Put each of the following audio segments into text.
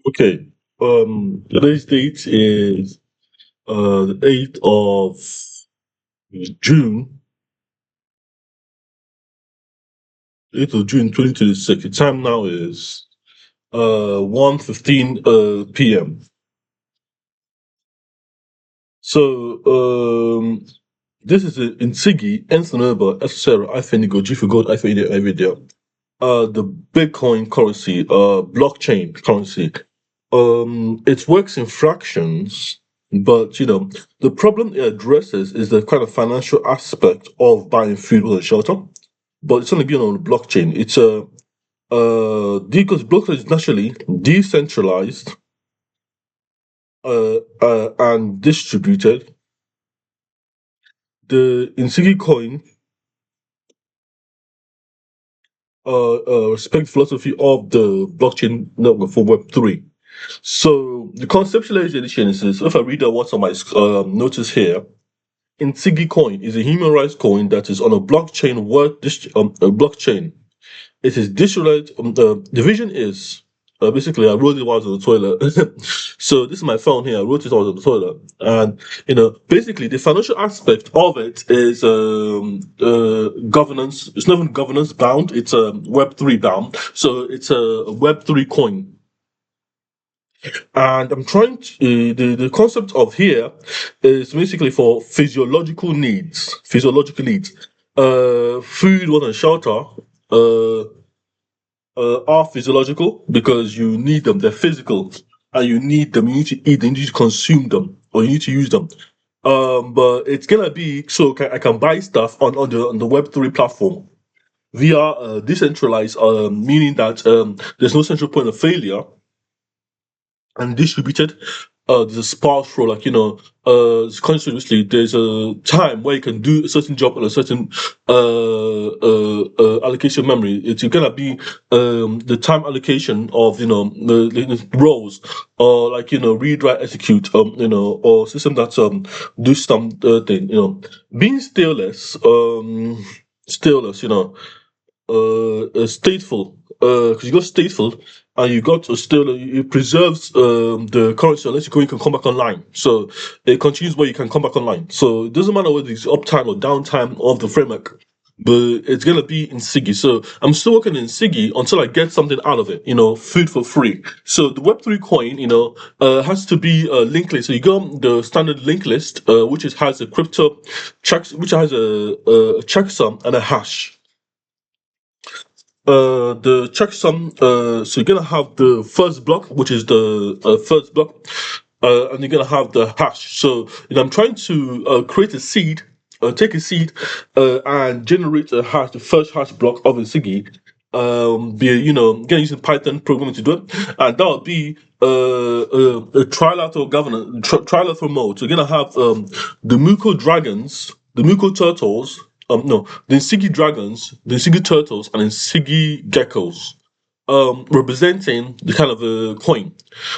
Okay. Today's date is the 8th of June, 8th of June 2026. The time now is 1:15 p.m. So this is a NSIGII Ensenada SSR iPhone G for Gold iPhone video. The Bitcoin currency, blockchain currency. It works in fractions, but the problem it addresses is the kind of financial aspect of buying food or shelter. But it's only being on the blockchain. It's a because blockchain is naturally decentralized and distributed. The Insignia coin respect philosophy of the blockchain network for Web3. So the conceptualization is, if I read out what's on my notice here, NSIGII coin is a human rights coin that is on a blockchain. A blockchain. It is decentralized. The vision is basically I wrote it while I was on the toilet. So this is my phone here. I wrote it while I was on the toilet, and basically the financial aspect of it is governance. It's not even governance bound. It's Web3 bound. So it's a Web3 coin. And I'm trying to, the concept of here is basically for physiological needs, food, water, and shelter, uh, are physiological because you need them. They're physical, and you need them. You need to eat them. You need to consume them, or you need to use them. But it's gonna be so I can buy stuff on the Web3 platform via decentralized, meaning that there's no central point of failure and distributed. There's a sparse role, like continuously. There's a time where you can do a certain job on a certain allocation memory. It's gonna be the time allocation of the roles, or like read, write, execute, or system that do some thing. Being stateless. Stateful, because you got stateful and you got still it preserves the currency unless you can come back online. So it continues where you can come back online. So it doesn't matter whether it's uptime or downtime of the framework, but it's gonna be in Siggy. So I'm still working in Siggy until I get something out of it. Food for free. So the Web3 coin, has to be link list. So you got the standard link list, has a crypto checks, which has a checksum and a hash. The checksum, so you're gonna have the first block, which is the first block, and you're gonna have the hash. So I'm trying to create a seed, take a seed, and generate a hash, the first hash block of a Siggy. Again using Python programming to do it, and that would be a trilateral mode. So you're gonna have the Muko dragons, the Muko turtles, no, the Insignia dragons, the Insignia turtles, and Insignia geckos, representing the kind of a coin.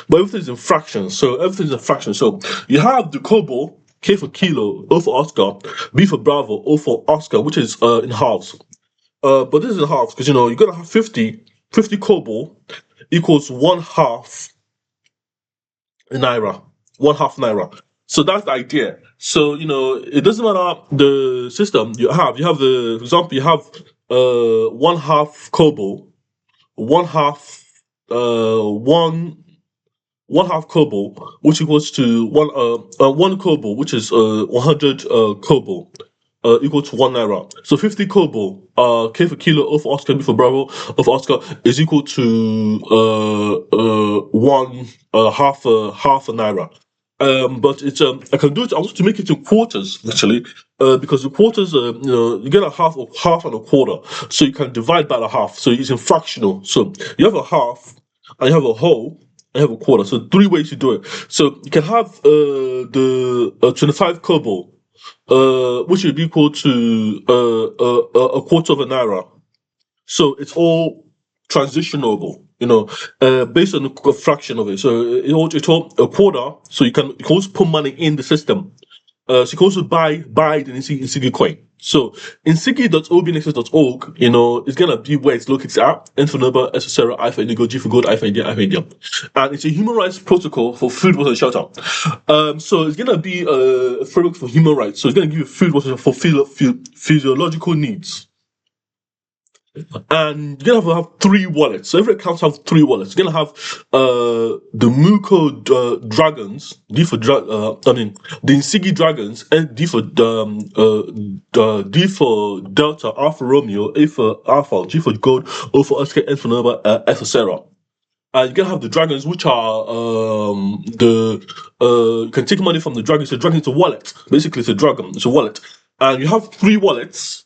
But everything's in fractions, so everything's in fractions. So you have the kobo, K for kilo, O for Oscar, B for Bravo, O for Oscar, which is in halves. But this is in halves because you're gonna have 50 kobo equals one half naira, one half naira. So that's the idea. So it doesn't matter the system you have. You have for example, you have one half kobo, one half one half kobo, which equals to one kobo, which is 100 kobo. Equal to one naira. So 50 kobo, K for kilo, O for Oscar, B for Bravo, O for Oscar is equal to one half a naira. But it's I can do it. I want to make it in quarters actually, because the quarters, you get a half and a quarter, so you can divide by the half. So it's in fractional. So you have a half, and you have a whole, and you have a quarter. So three ways to do it. So you can have the 25 kobo, which would be equal to a quarter of a naira. So it's all transitionable, based on the fraction of it. So it's all a quarter. So you can also put money in the system. So you can also buy the NSIGII coin. So NSIGII.obnexus.org, it's gonna be where it's located at. N for Nova, S for Sarah, I for Indigo, G for Gold, I for India, I for India. And it's a human rights protocol for food, water, and shelter. So it's gonna be a framework for human rights. So it's gonna give you food, water for physiological needs. And you're gonna have 3 wallets. So every account have 3 wallets. You're gonna have the Muko dragons, D for the NSIGII dragons, and D for D for Delta, R for Romeo, A for Alpha, G for Gold, O for Oscar, N for Nova, S for Sarah. And you're gonna have the dragons, which are you can take money from the dragons. The dragon is a wallet. Basically, it's a dragon. It's a wallet, and you have 3 wallets.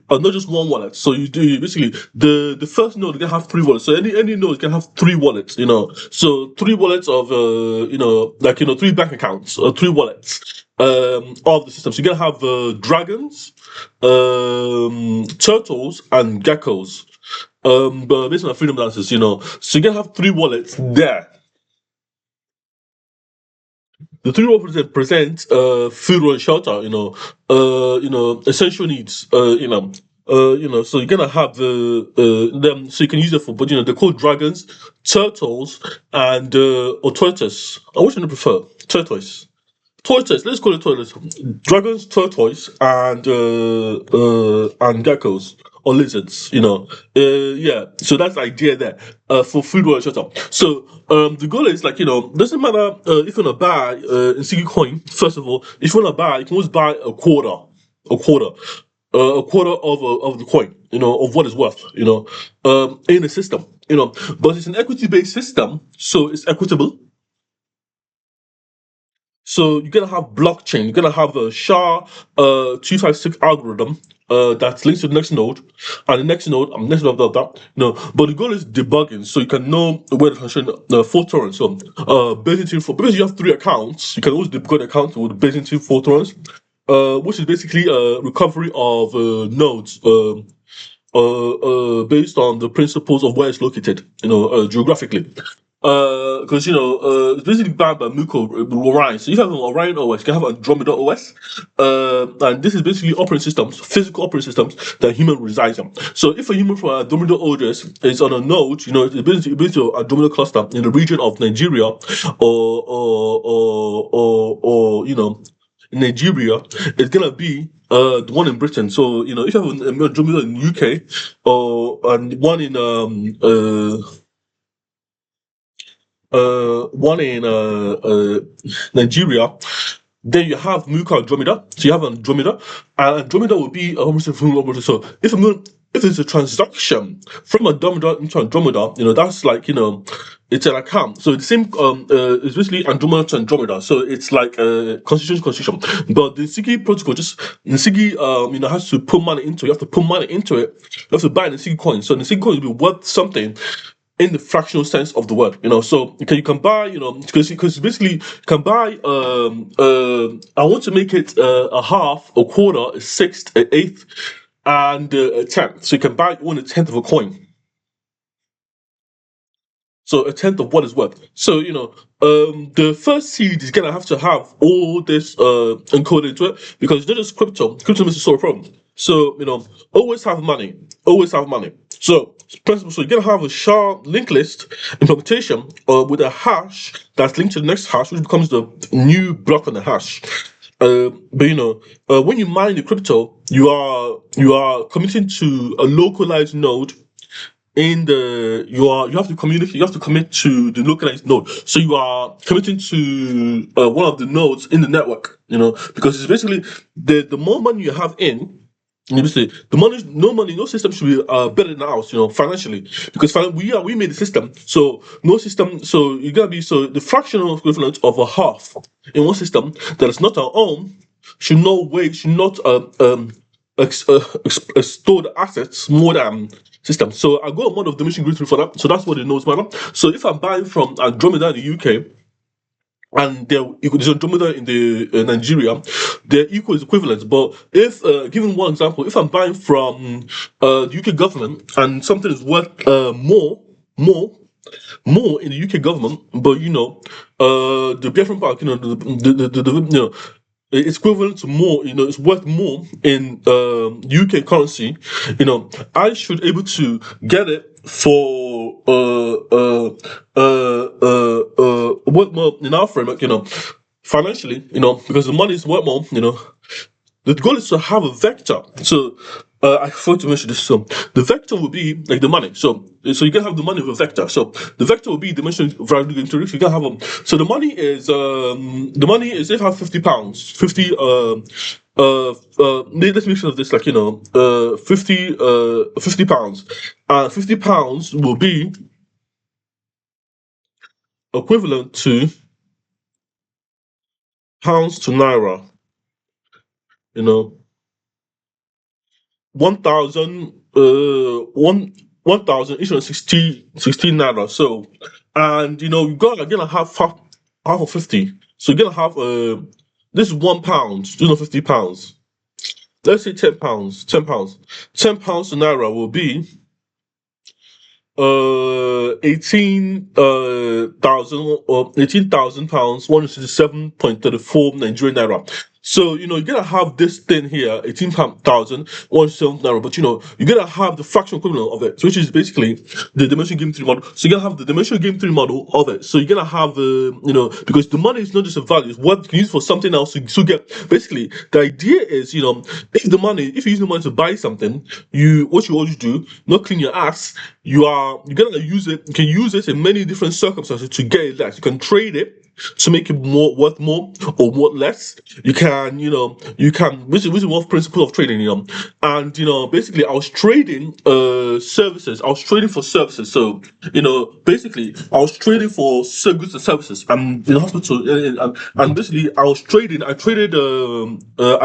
Not just one wallet. So you do basically the first node can have 3 wallets. So any node can have 3 wallets. So 3 wallets of 3 bank accounts or 3 wallets of the system. So you're gonna have dragons, turtles, and geckos. But based on the freedom dances, so you're gonna have 3 wallets there. The 3 wallets present food and shelter, essential needs, so you're gonna have them, so you can use it for, but they're called dragons, turtles, and or tortoise. Which one do you prefer? Tortoise. Let's call it tortoise. Dragons, tortoise, and geckos or lizards. Yeah. So that's the idea there. For food, water, shelter. So the goal is doesn't matter if you wanna buy NSIGII coin. First of all, if you wanna buy, you can always buy a quarter of the coin. Of what it's worth. In the system. But it's an equity-based system, so it's equitable. So you're gonna have blockchain. You're gonna have a SHA-256 algorithm that's linked to the next node, and the next node, that. But the goal is debugging, so you can know where the transaction fault tolerance. So because you have 3 accounts, you can always debug the account with Byzantine fault tolerance, which is basically a recovery of nodes. Based on the principles of where it's located, geographically. Because it's basically banned by Muko Orion. So if you have an Orion OS, you can have Andromeda OS, and this is basically physical operating systems that human resides on. So if a human from Andromeda OS is on a node, it's basically an Andromeda cluster in the region of Nigeria, or Nigeria, it's gonna be the one in Britain. So if you have an Andromeda in UK and one in Nigeria, then you have Muka Andromeda. So you have Andromeda, and Andromeda will be a homosexual. So if it's a transaction from Andromeda into Andromeda, that's it's an account. So the same it's basically Andromeda to Andromeda. So it's like constitution. But the NSIGII protocol, NSIGII has to put money into it. You have to put money into it. You have to buy an NSIGII coin. So the NSIGII coin will be worth something in the fractional sense of the word. So you can buy, because basically you can buy I want to make it a half, a quarter, a sixth, an eighth, and a tenth. So you can buy 1/10 of a coin. So 1/10 of what is worth. So the first seed is gonna have to have all this encoded into it, because it's not just crypto. Crypto is a sort of problem. So always have money. So you're gonna have a SHA linked list implementation with a hash that's linked to the next hash, which becomes the new block on the hash. But when you mine the crypto, you are committing to a localized node. You have to commit to the localized node. So you are committing to one of the nodes in the network, because it's basically the more money you have in, no system should be better than ours, financially, because we made the system, so no system, so you gotta be, so the fractional equivalent of a half in one system that is not our own should not store the assets more than system. So I got a mod of diminishing grid for that. So that's what it knows matter. So if I'm buying from Andromeda in the UK, and there's Andromeda in the Nigeria, they're equivalent. But if given one example, if I'm buying from the UK government and something is worth more, more in the UK government, but the Biafran Park, it's equivalent to more, it's worth more in UK currency. I should able to get it for worth more in our framework, financially, because the money is worth more, the goal is to have a vector. So I forgot to mention this. So the vector will be like the money. So you can have the money with a vector. So the vector will be dimensional value into which you can have them. So the money is if I have £50, 50 let's make sure of this, like 50 pounds. £50 will be equivalent to pounds to naira. 1,000 1,860 naira. So, and you gotta get a half of 50. So you're gonna have this is £1, £50. Let's say £10. £10 to naira will be 18,000 pounds, 167.34 Nigerian naira. So you're gonna have this thing here, 18,000, 167 naira, but you're gonna have the fraction equivalent of it, which is basically the dimension game theory model. So you're gonna have the dimension game theory model of it. So you're gonna have because the money is not just a value, it's what you can use for something else to get. Basically, the idea is, if you use the money to buy something, what you always do, not clean your ass, you're gonna use it. You can use it in many different circumstances to get it less. You can trade it to make it worth more or worth less. You can, which is one principle of trading, and basically I was trading services. I was trading for services. So basically I was trading for goods and services. I'm in the hospital, and basically I traded. I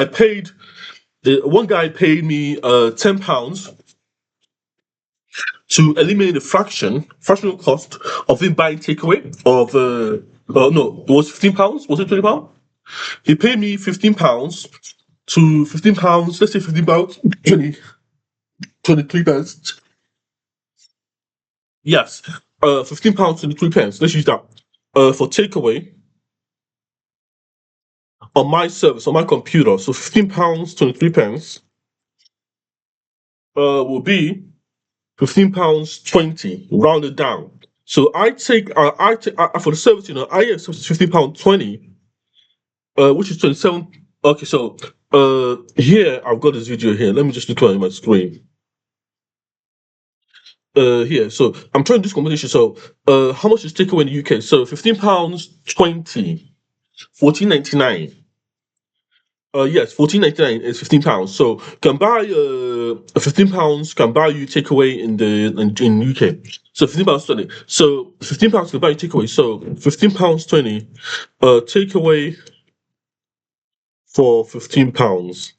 paid. One guy paid me £10 to eliminate the fractional cost of him buying takeaway of no, it was £15. Was it £20? He paid me £15 to £15. Let's say £15, 23 pence. Yes, £15, 23 pence. Let's use that for takeaway on my service on my computer. So £15, 23 pence will be £15.20 rounded down. So I take for the service, I accept £15.20, which is 27. Okay, so here I've got this video here. Let me just look at my screen. Here, so I'm trying to do this combination. So how much is takeaway in the UK? So £15.20, 14.99. Yes, 14.99 is £15. So can buy £15 can buy you takeaway in UK. So £15.20. So £15 can buy you takeaway. So £15.20 takeaway for £15.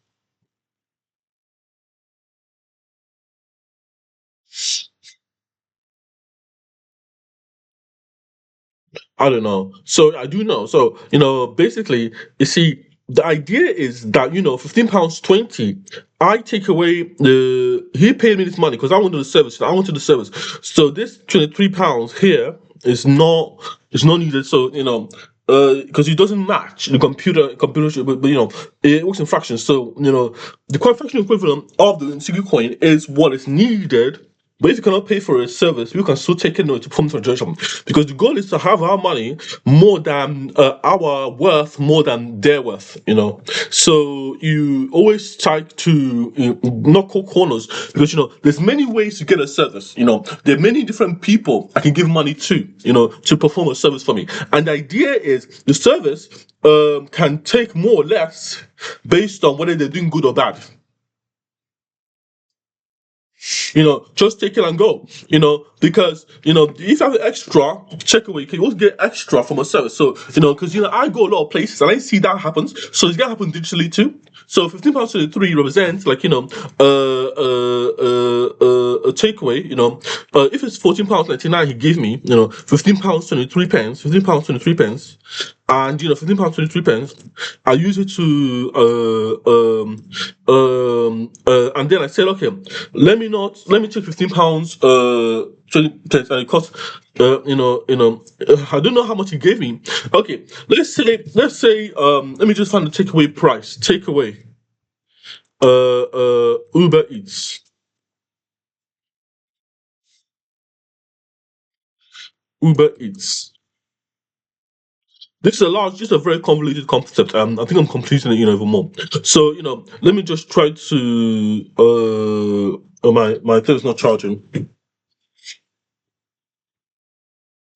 I don't know. So I do know. So basically, you see, the idea is that £15.20. I take away he paid me this money because I wanted the service. I wanted the service. So this £23 here is not needed. So because it doesn't match the computer, but it works in fractions. So the fraction equivalent of the NSIGII coin is what is needed. But if you cannot pay for a service, we can still take a note to perform transaction, because the goal is to have our money more than our worth, more than their worth. So you always try to not cut corners, because there's many ways to get a service. There are many different people I can give money to, to perform a service for me, and the idea is the service can take more or less based on whether they're doing good or bad. Just take it and go. Because if you have extra, check away. You can always get extra from a service. So because I go a lot of places and I see that happens. So it's gonna happen digitally too. So £15.23 represents like a takeaway. If it's £14.99, he gave me £15.23, £15.23. and £15.23. I use it to and then I said, okay, let me take £15 20 and it costs I don't know how much he gave me. Okay, let's say let me just find the takeaway price. Takeaway Uber Eats. Uber Eats. This is a very convoluted concept. I think I'm completing it, even more. So, let me just try to. My thing is not charging.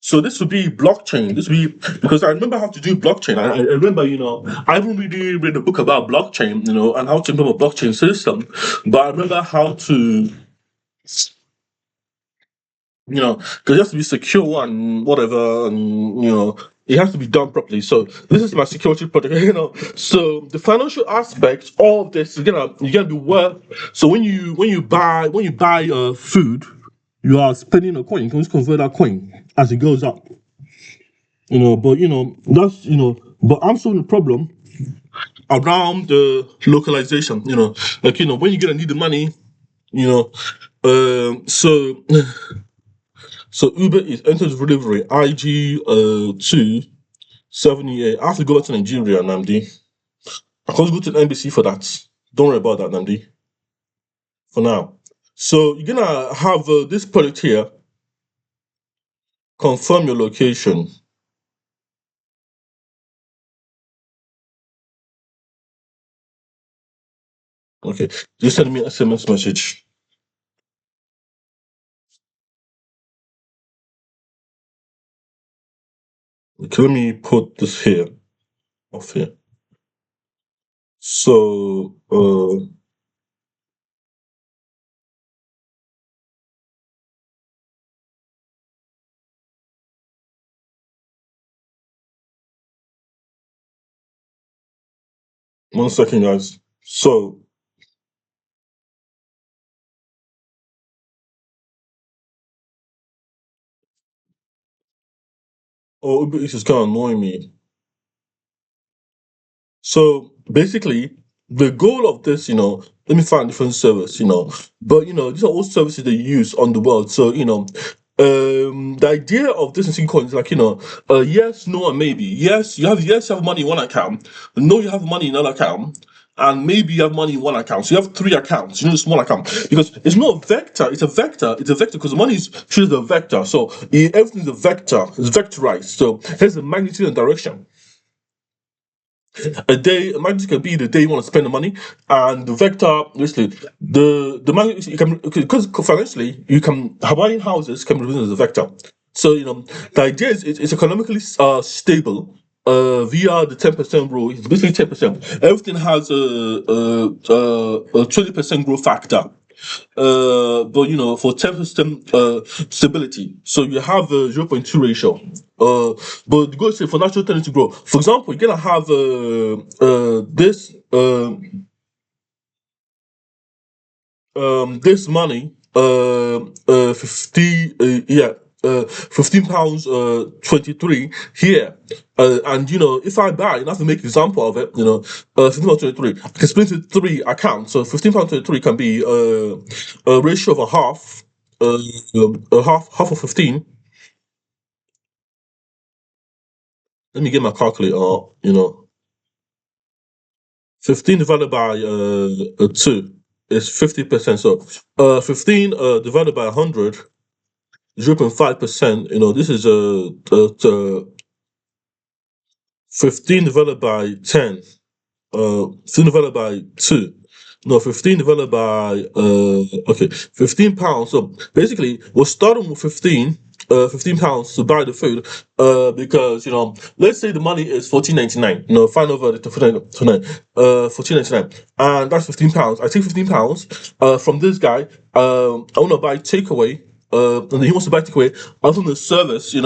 So this would be blockchain. This would be because I remember how to do blockchain. I remember, I haven't really read a book about blockchain, and how to implement a blockchain system, but I remember how to, because it has to be secure and whatever, and it has to be done properly. So this is my security project, So the financial aspect of this is you're gonna be worth. So when you buy food, you are spending a coin. You can just convert that coin as it goes up. But that's but I'm solving the problem around the localization. Like when you're gonna need the money, you know. So so Uber is enters delivery IG 278. I have to go back to Nigeria, Namdi. I can't go to the embassy for that. Don't worry about that, Namdi. For now. So you're gonna have this product here. Confirm your location. Okay, just send me an SMS message. Okay, let me put this here, off here. So, 1 second, guys. So, Uber Eats is kind of annoying me. So basically, the goal of this, let me find different service, but these are all services they use on the world. So the idea of this in coin is like yes, no, and maybe. Yes, you have money in one account. No, you have money in another account. And maybe you have money in one account. So you have three accounts, the small account. Because it's not a vector, it's a vector. It's a vector because the money is treated as a vector. So everything is a vector, it's vectorized. So here's the magnitude and direction. A day, a magnitude can be the day you want to spend the money, and the vector, basically, the magnitude you can because financially you can buying houses can be written as a vector. So the idea is it's economically stable. Via the 10% rule, it's basically 10%. Everything has a 20% growth factor. But for 10% stability, so you have a 0.2 ratio. But the goal is for natural tendency to grow. For example, you're gonna have this this money 50 £15 23 here, and if I buy and I have to make an example of it, £15 23, I can split it three accounts. So £15 23 can be a ratio of a half, a half of 15. Let me get my calculator out, 15 divided by 2 is 50%. So 15 divided by 100, 0.5%. This is 15 divided by 10. 15 divided by 2. No, 15 divided by okay, £15. So basically we're starting with 15 £15 to buy the food, because let's say the money is 14.99. Find over the 14.99, and that's £15. I take £15 from this guy. I want to buy takeaway, and then he wants to buy takeaway. I from the service, and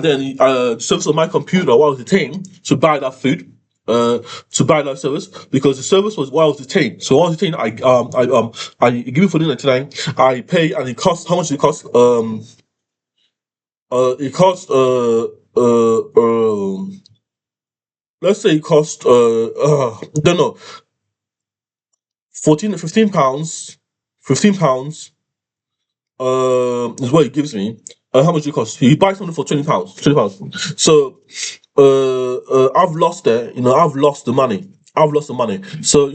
then service on my computer while I was detained to buy that food, to buy that service, because the service was while I was detained. So while I was detained, I give it for 99. I pay, and it costs how much it costs. It costs let's say it cost don't know, 14 £15, £15 is what he gives me. How much it cost? He buys something for £20, £20. So I've lost it. I've lost the money. I've lost the money. So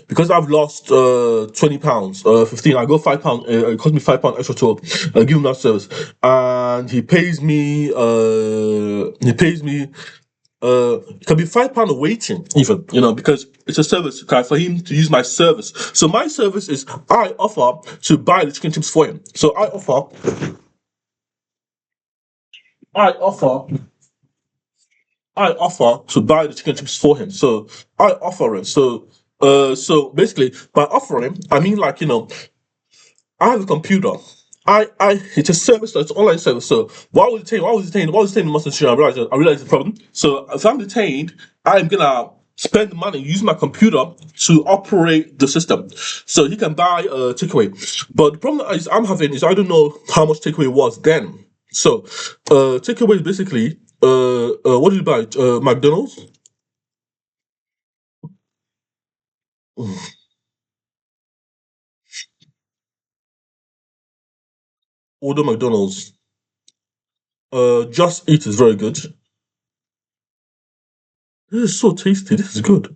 because I've lost £20, 15. I go £5. It cost me £5 extra to give him that service, and he pays me. It can be £5 of waiting, even, because it's a service, okay, for him to use my service. So my service is I offer to buy the chicken chips for him. So I offer, I offer to buy the chicken chips for him. So I offer it. So basically, by offering, I mean, like, I have a computer. It's a service, it's an online service. So why was it taking the most? I realized the problem. So if I'm detained, I'm gonna spend money using my computer to operate the system. So he can buy a takeaway. But the problem is I'm having is I don't know how much takeaway was then. So takeaway is basically what did you buy? McDonald's? Order McDonald's. Just Eat is very good. This is so tasty. This is good.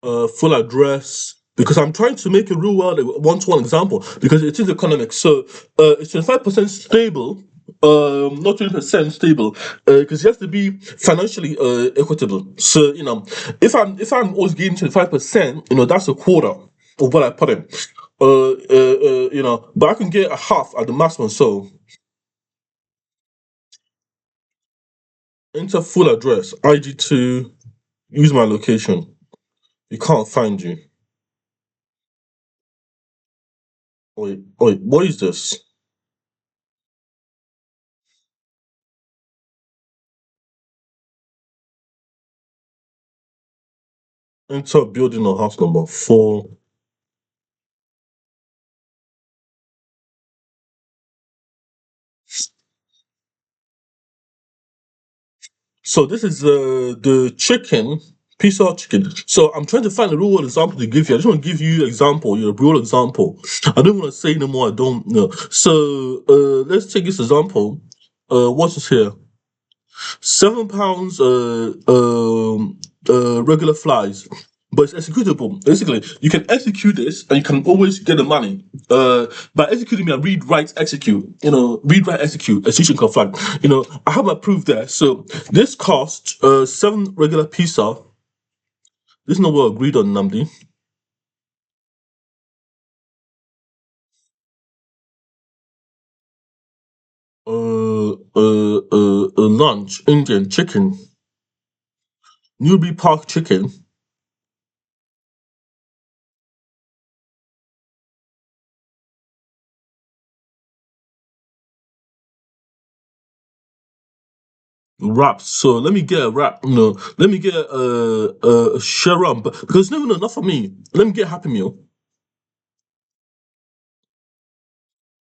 Full address, because I'm trying to make a real world one-to-one example, because it is economic. So it's 25% stable, not 20% stable, because it has to be financially equitable. So if I'm always getting 25%, that's a quarter of what I put in. But I can get a half at the maximum. So enter full address, IG2, use my location. You can't find you. Wait, wait, what is this? Enter building or house number 4. So this is the chicken, piece of chicken. So I'm trying to find a real world example to give you. I just want to give you example, real example. I don't want to say no more. I don't know. So let's take this example. What's this here? £7 regular flies, but it's executable. Basically, you can execute this and you can always get the money. By executing me, I read, write, execute. Read, write, execute. Execution can flag. I have my proof there. So this cost 7 regular pizza. This is not what agreed on, Namdi. Lunch, Indian chicken, Newbie Park chicken, wraps. So let me get a wrap. No, let me get a sharum, but because it's never enough for me. Let me get a Happy Meal.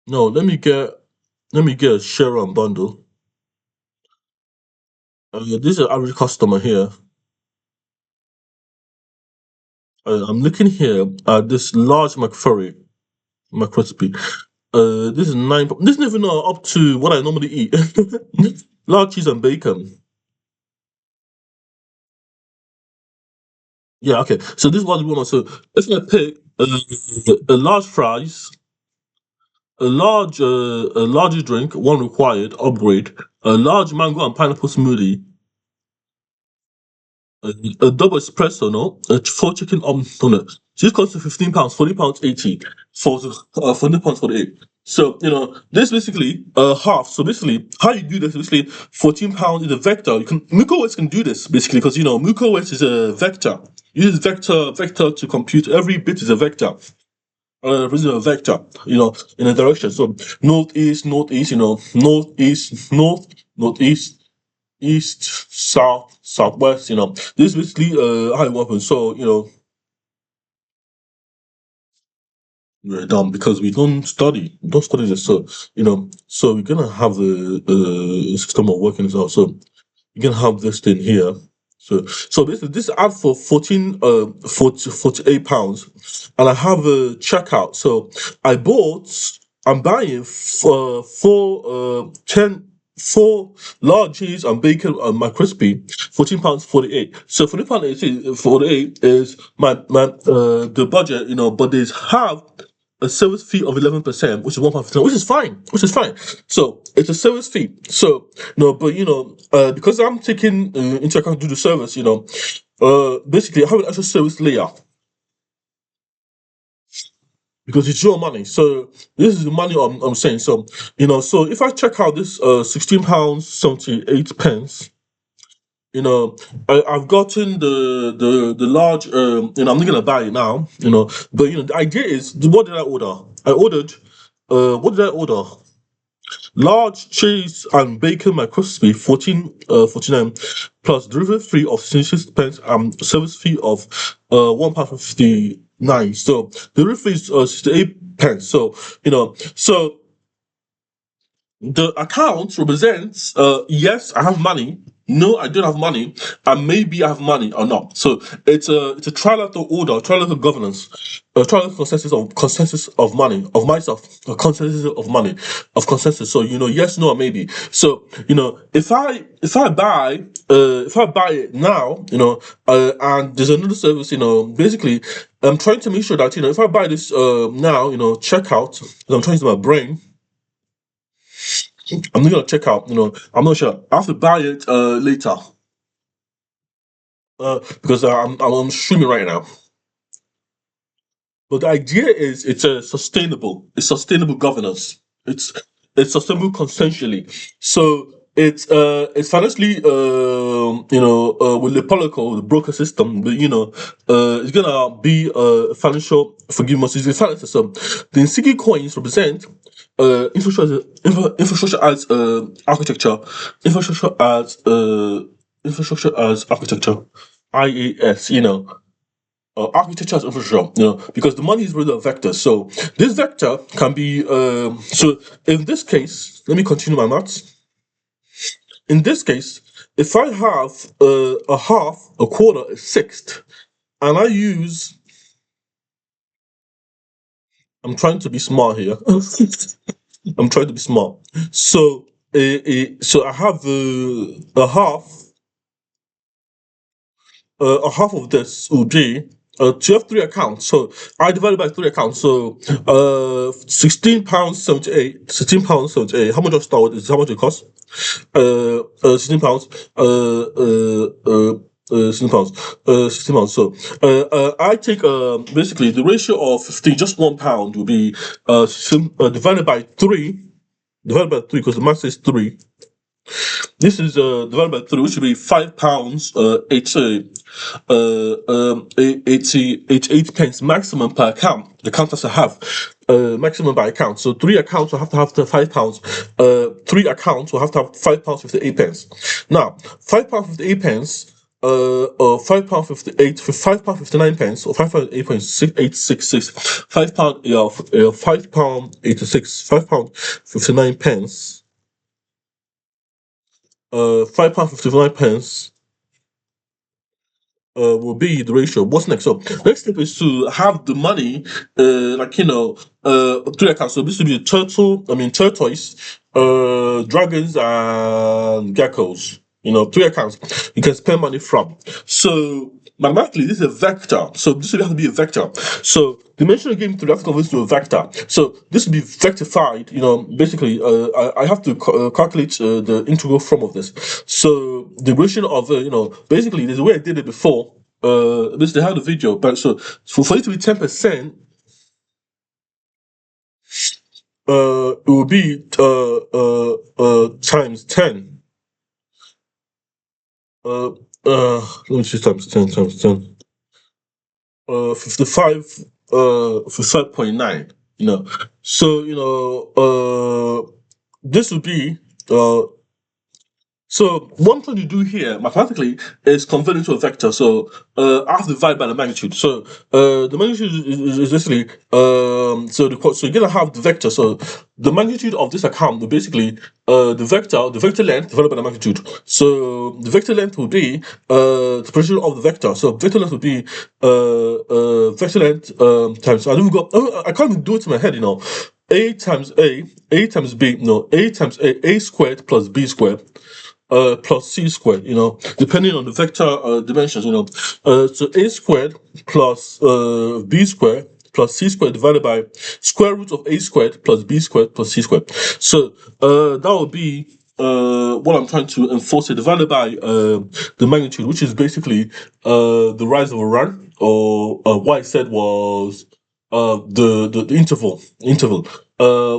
No, let me get a sharum bundle. This is an average customer here. I'm looking here at this large McFlurry, McCrispy. This is 9. This is even up to what I normally eat. Large cheese and bacon. Yeah, okay. So this is what we want. So if I pick a large fries, a large drink, one required, upgrade, a large mango and pineapple smoothie, a double espresso, no, 4 chicken omelette. This costs you £15, £40, 80 for £40 for the egg. So this basically half. So basically, how you do this? Basically, £14 is a vector. MucoWest can do this basically because MucoWest is a vector. Use vector to compute. Every bit is a vector. This is a vector, in a direction. So northeast, northeast, northeast, northeast, east, south, southwest. This is basically how it happens. So we're done because we don't study this. So so we're gonna have the system of working as well. So you can have this thing here. So basically this ad for 48 pounds, and I have a checkout. So I'm buying four large cheese and bacon and my crispy, £14.48. So £14.48 is the budget, but they have a service fee of 11%, which is £1.50, which is fine, So it's a service fee. So no, but because I'm taking into account to do the service, basically I have an extra service layer because it's your money. So this is the money I'm saying. So so if I check out this £16.78, I've gotten the large. I'm not gonna buy it now. But the idea is, what did I order? I ordered. What did I order? Large cheese and bacon McCrispy, 14.49 plus delivery fee of 66 pence and service fee of £1.59. So delivery fee is 68 pence. So so the account represents yes, I have money. No, I don't have money, and maybe I have money or not. So it's a trilateral order, trilateral governance, a trilateral consensus of money of myself, a consensus of money, of consensus. So yes, no, or maybe. So if I buy it now, and there's another service, basically I'm trying to make sure that if I buy this now, checkout, I'm trying to use my brain. I'm not gonna check out. I'm not sure. I have to buy it later because I'm on streaming right now. But the idea is it's sustainable governance. It's sustainable consensually. So it's financially with the political, the broker system, but it's gonna be financial forgiveness. It's a financial system. The NSIGII coins represent infrastructure as architecture, infrastructure as architecture, IAS. Architecture as infrastructure, because the money is really a vector. So this vector can be so in this case, let me continue my maths. In this case, if I have a half, a quarter, a sixth, and I use, I'm trying to be smart here. I'm trying to be smart. So so I have a half of this would be you have three accounts. So I divided by three accounts. So £16.78. £16.78. How much of Star Wars is how much it costs? £16. £16. £16. So I take basically the ratio of 15, just £1 will be divided by three. Divided by three because the math says three. This is divided by three, which would be £5, 88 pence maximum per account. The count has to have maximum by account. So three accounts will have to have £5. Three accounts will have to have £5 58 pence. Now £5.58 £5.58 for £5.59 or £5.8 866 £5.86 £5.59 £5.59 will be the ratio. What's next? So next step is to have the money, three accounts. So this will be tortoise, dragons, and geckos. Three accounts you can spend money from. So mathematically, this is a vector. So this will have to be a vector. So dimensional game theory has to convert to a vector. So this will be vectorified. Basically, I have to calculate the integral form of this. So the ratio of basically there's a way I did it before. This they have the video, but so for it to be 10%, it will be times 10. Let me see times 10 times 10. 55 55.9. So this would be So what I'm trying to do here mathematically is convert into a vector. So I have to divide by the magnitude. So the magnitude is basically so you're gonna have the vector. So the magnitude of this account will basically the vector length divided by the magnitude. So the vector length will be the position of the vector. So vector length will be vector length times. I can't even do it in my head, A times A times B, no, A times A squared plus B squared plus c squared, depending on the vector dimensions, so a squared plus b squared plus c squared divided by square root of a squared plus b squared plus c squared. So that would be what I'm trying to enforce it divided by the magnitude, which is basically the rise of a run, or what I said was the interval,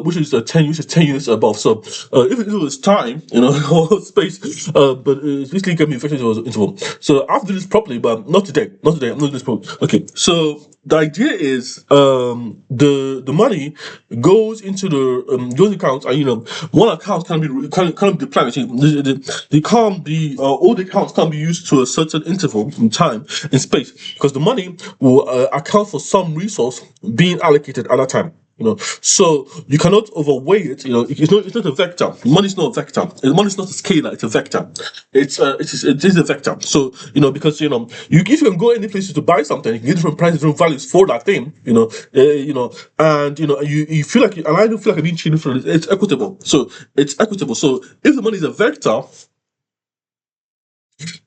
which is 10 units above. So if it was time, or space, but it's basically going to be affected as interval. So I have to do this properly, but not today. Not today. I'm not doing this properly. Okay. So the idea is the money goes into the account, and one account can't be deployed. They can't be all the accounts can't be used to a certain interval in time in space, because the money will account for some resource being allocated at that time. So you cannot overweigh it. It's not a vector. Money is not a vector. Money is not a scalar. It's a vector. It is a vector. So because if you can go any places to buy something, you can get different prices, different values for that thing. And you feel like, and I don't feel like I'm being cheated for it. It's equitable. So it's equitable. So if the money is a vector,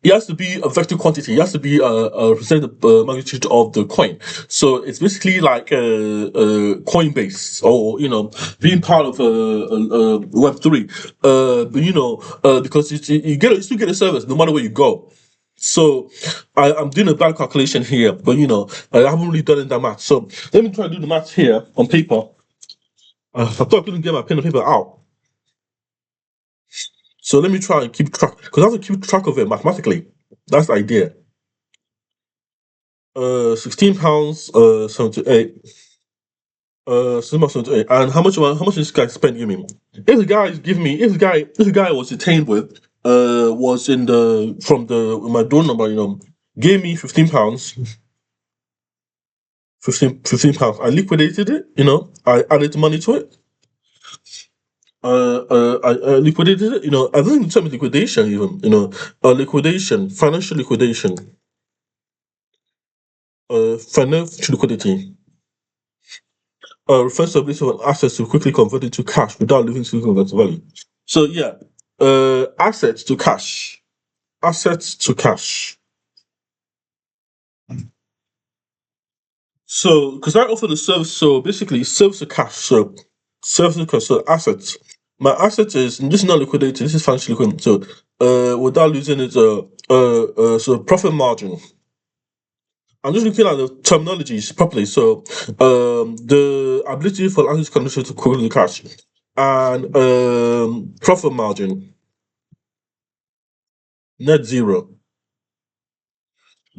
it has to be a vector quantity. It has to be represent the magnitude of the coin. So it's basically like Coinbase, or being part of Web3. Because you still get a service no matter where you go. So I'm doing a bad calculation here, but I haven't really done it that much. So let me try to do the math here on paper. I thought I couldn't get my pen and paper out. So let me try and keep track, because I have to keep track of it mathematically. That's the idea. £16, 78. 78. And how much this guy spent giving me? If the guy was detained with was in the from the my door number, gave me £15. 15 pounds. I liquidated it, I added money to it. I liquidated it, I don't think the term is liquidation even, liquidation, financial liquidation, financial liquidity. Refers to the ability of an asset to quickly convert it to cash without losing significant value. So yeah, assets to cash. Assets to cash. So, because I offer the service, so basically, service to cash. So, service to cash. So, assets. My asset is, this is not liquidated. This is financially liquid. So, without losing its so profit margin. I'm just looking at the terminologies properly. So, the ability for assets condition to quickly cash, and profit margin, net zero.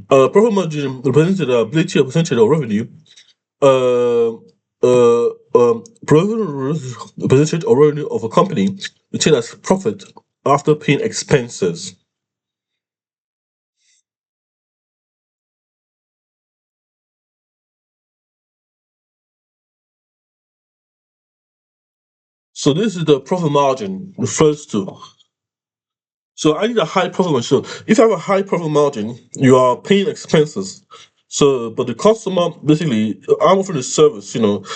Profit margin represents the ability of percentage of revenue. Percentage of revenue of a company retained as profit after paying expenses. So this is the profit margin refers to. So I need a high profit margin. So if you have a high profit margin, you are paying expenses. So, but the customer basically, I'm offering a service,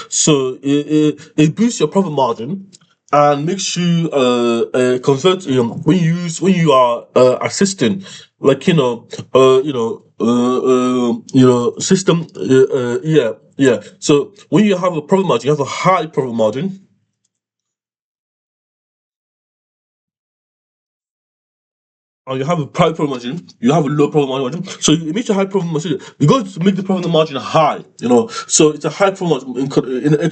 so it boosts your profit margin and makes you convert, when you are assisting, like system, yeah. So when you have a profit margin, you have a high profit margin. Or you have a high profit margin, you have a low profit margin. So it makes a high profit margin. You go to make the profit margin high, So it's a high profit margin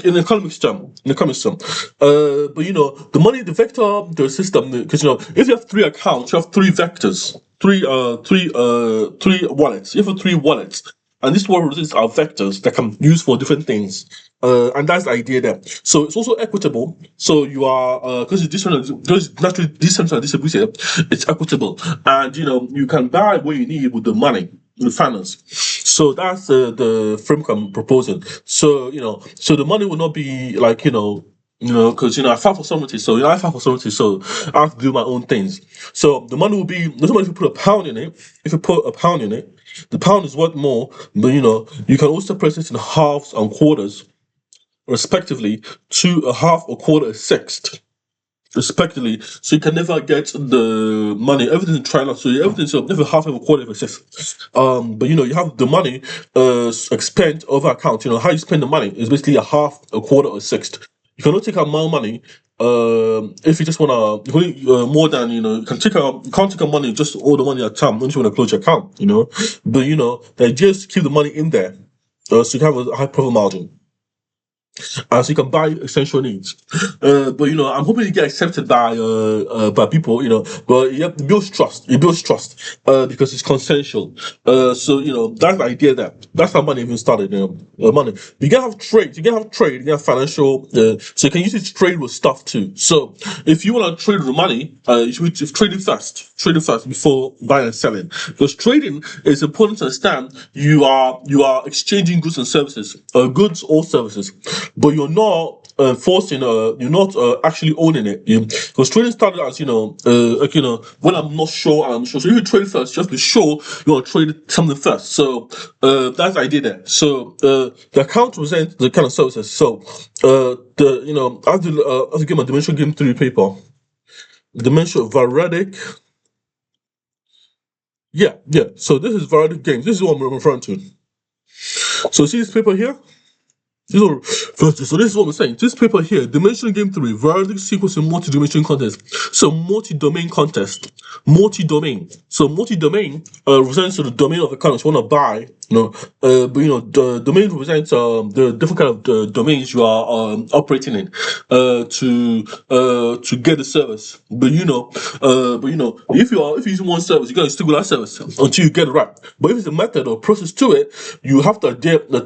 in economics term. But the money, the vector, the system, because if you have three accounts, you have three vectors, three wallets. You have three wallets, and this what results are vectors that can be used for different things. And that's the idea there. So it's also equitable. So you are because it's naturally decentralized distributed, it's equitable, and you can buy what you need with the money, the finance. So that's the framework I'm proposing. So so the money will not be like because I fight for sovereignty, so I fight for sovereignty, so I have to do my own things. So the money will be there's money if you put a pound in it. If you put a pound in it, the pound is worth more, but you can also press it in halves and quarters, respectively, to a half, a quarter, a sixth, respectively. So you can never get the money. Everything's in triangle, so everything's never half, a quarter, a sixth. But you have the money spent over account. How you spend the money is basically a half, a quarter, or a sixth. You cannot take out more money if you just wanna more than you can take out. You can't take out money just all the money at a time. Once you wanna close your account, But they just keep the money in there, so you can have a high profit margin. So you can buy essential needs. But I'm hoping to get accepted by people. But it builds trust. It builds trust because it's consensual. So that's the idea there. That's how money even started. Money. You can have trade. You can have trade. You can have financial. So you can use it to trade with stuff too. So if you want to trade with money, you should trade it fast. Trade it fast before buying and selling. Because trading is important to understand. You are exchanging goods and services, goods or services, but you're not forcing. You're not actually owning it. Because trading started as when I'm not sure, I'm sure. So if you trade first, you have to be sure you want to trade something first. So that's the idea there. So the account represents the kind of services. So I have to get my dimensional game theory paper. Dimensional Varadic. Yeah. So this is Varadic games. This is what I'm referring to. So see this paper here? So this is what we're saying. This paper here, dimensional game theory, variable sequence and multi-dimension contest. So multi-domain contest, multi-domain. So multi-domain represents the domain of the kind you want to buy. But the domain represents the different kind of domains you are operating in to get the service. But if you're using one service, you gotta stick with that service until you get it right. But if it's a method or process to it, you have to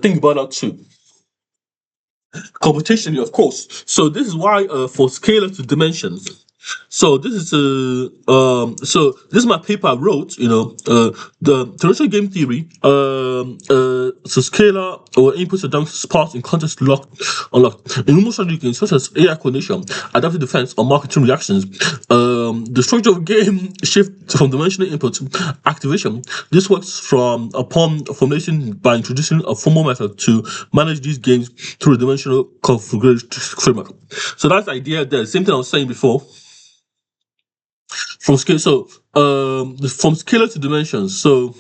think about that too. Computation, of course. So this is why for scalar to dimensions. So this is so this is my paper I wrote. The traditional game theory. So scalar or inputs are done parts in context unlocked. In normal strategy games such as AI coordination, adaptive defense, or marketing reactions, the structure of game shift from dimensional input activation. This works upon formulation by introducing a formal method to manage these games through a dimensional configuration framework. So that's the idea there. Same thing I was saying before. From scale, so from scalar to dimensions. So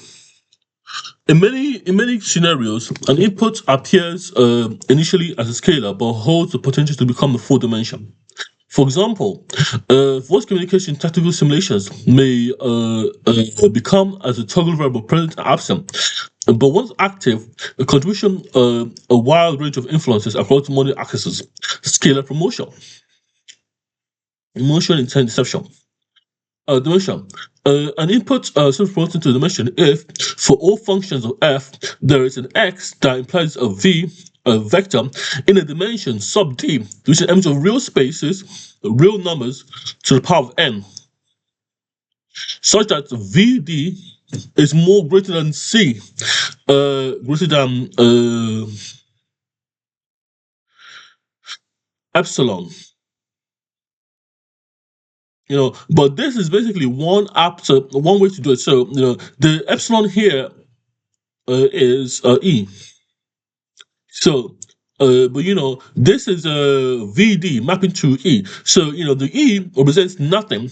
in many scenarios, an input appears initially as a scalar, but holds the potential to become a full dimension. For example, voice communication tactical simulations may become as a toggle variable present and absent. But once active, a contribution a wide range of influences across multiple axes. Scalar promotion, emotion interception. Dimension. An input is promoted to a dimension if, for all functions of f, there is an x that implies a v, a vector, in a dimension sub d, which is an element of real spaces, real numbers, to the power of n, such that vd is more greater than c, greater than epsilon. But this is basically one way to do it. So, the epsilon here is E. So, but this is a VD mapping to E. So, the E represents nothing,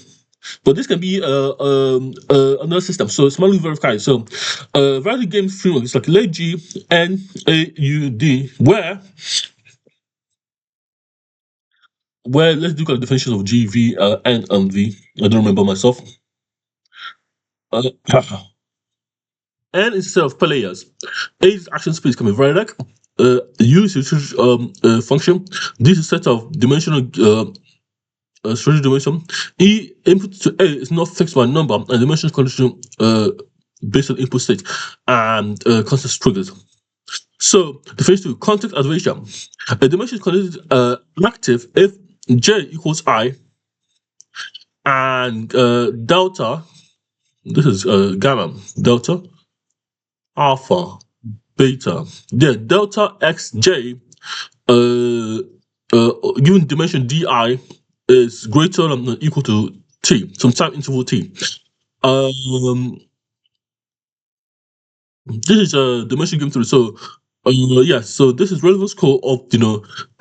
but this can be another system. So it's manually verified. So, variety game framework is like let G N A U D, where let's look at the definitions of G, V, N, and V. I don't remember myself. N is a set of players. A is action space can be varied. U is a function. This is a set of dimensional strategic dimension. E input to A is not fixed by number, and dimension condition based on input state and context triggers. So the phase two, context activation. A dimension is considered active if j equals I and delta, this is gamma, delta, alpha, beta. Then delta xj, given dimension di is greater than or equal to t, some time interval t. This is a dimension game theory. So, yeah. So this is relevance code of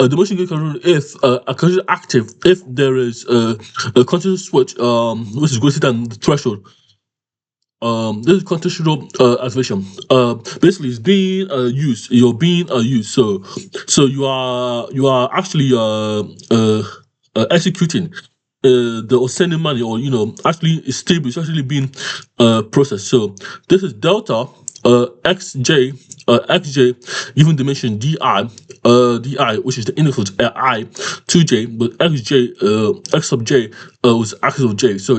a dimension game theory if a condition active if there is a continuous switch which is greater than the threshold. This is contextual activation. Basically, it's being used. You're being used. So you are actually executing the sending money, or actually it's stable. It's actually being processed. So this is delta xj given dimension di which is the integral to I to j, but x sub j was axis of j. So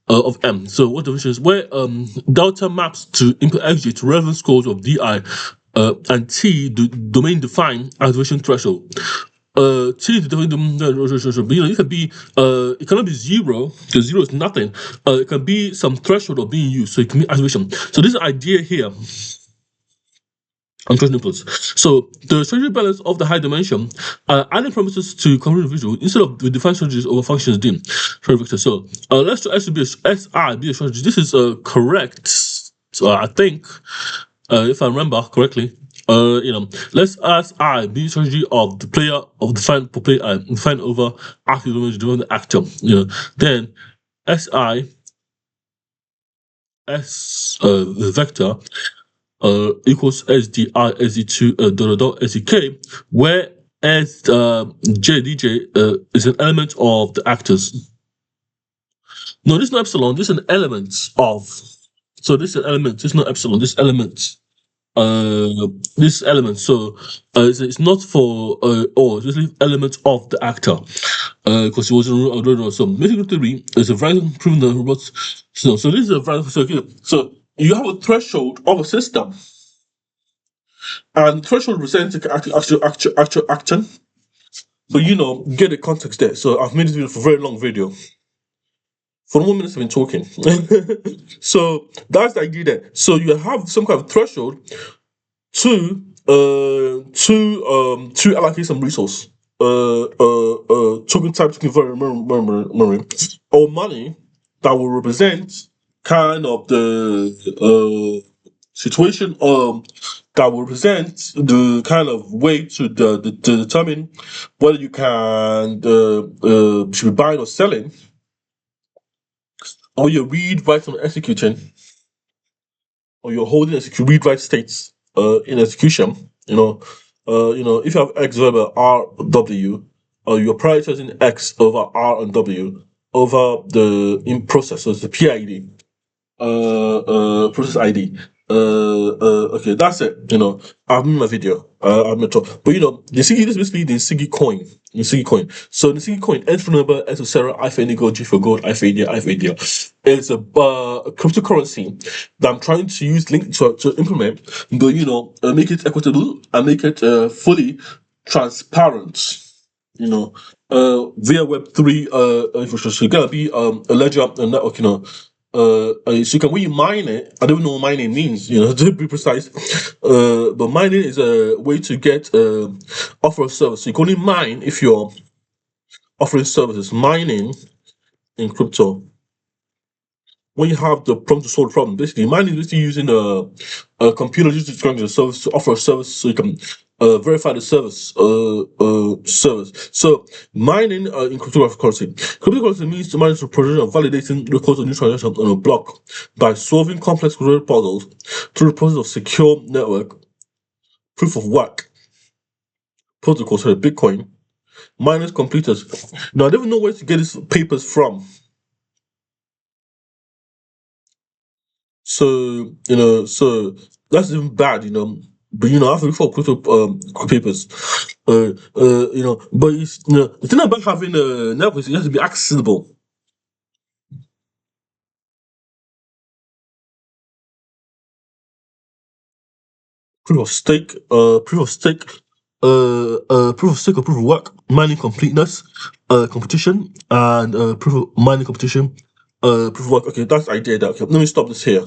of m. So what dimension is where delta maps to input xj to relevance codes of di and t the domain defined activation threshold. T is the but it can be it cannot be zero because zero is nothing. It can be some threshold of being used, so it can be activation. So this idea here, I'm trying to influence. So the strategy balance of the high dimension, adding promises to common individual instead of the defined strategies over functions D. So let's do SI be a strategy. This is correct. So I think, if I remember correctly, let's ask I be strategy of the player of defined per player defined over active dimension the actor. Then SI the vector equals SDI SD2 SDK, where S JDJ is an element of the actors. No, this is not epsilon. This is an element of. So this is an element. This is not epsilon. This element. This element. So it's not for or it's just an element of the actor. Because he wasn't. So medical theory is a variable proven the robots. So this is a variable. So you have a threshold of a system. And threshold represents actual action. So get the context there. So I've made this video for a very long video. For 1 minute I've been talking. So that's the idea there. So you have some kind of threshold to allocate some resource. Token type token memory or money that will represent kind of the situation that will represent the kind of way to determine whether you can should be buying or selling, or you read, write, and executing, or you're holding read, write states in execution. If you have X over R W, you're prioritizing X over R and W over the in process, so it's the PID. Process ID. Okay, that's it. I've made my video. I'm not talk, but the SIGI, this is basically the SIGI coin. The SIGI coin. So the SIGI coin, N for number, S for Sarah, I for Indigo, G for gold, I for India, I for India. It's a cryptocurrency that I'm trying to use link to implement, but make it equitable and make it fully transparent. Via Web3 infrastructure. It's gonna be a ledger, a network. So you can when you mine it, I don't know what mining means, to be precise. But mining is a way to get offer a service. So you can only mine if you're offering services. Mining in crypto, when you have the problem to solve the problem, basically mining is using a computer just to construct a service to offer a service, so you can verify the service. So mining in cryptocurrency. Cryptocurrency means to manage the process of validating records of new transactions on a block by solving complex computer puzzles through the process of secure network proof of work protocol. So Bitcoin miners computers. Now I don't even know where to get these papers from. So so that's even bad, But I have to look for crypto papers. But it's, the thing about having a network is it has to be accessible. proof of stake, proof of stake, proof of stake or proof of work, mining completeness, competition, and proof of mining competition, proof of work. Okay, that's the idea. That okay, let me stop this here.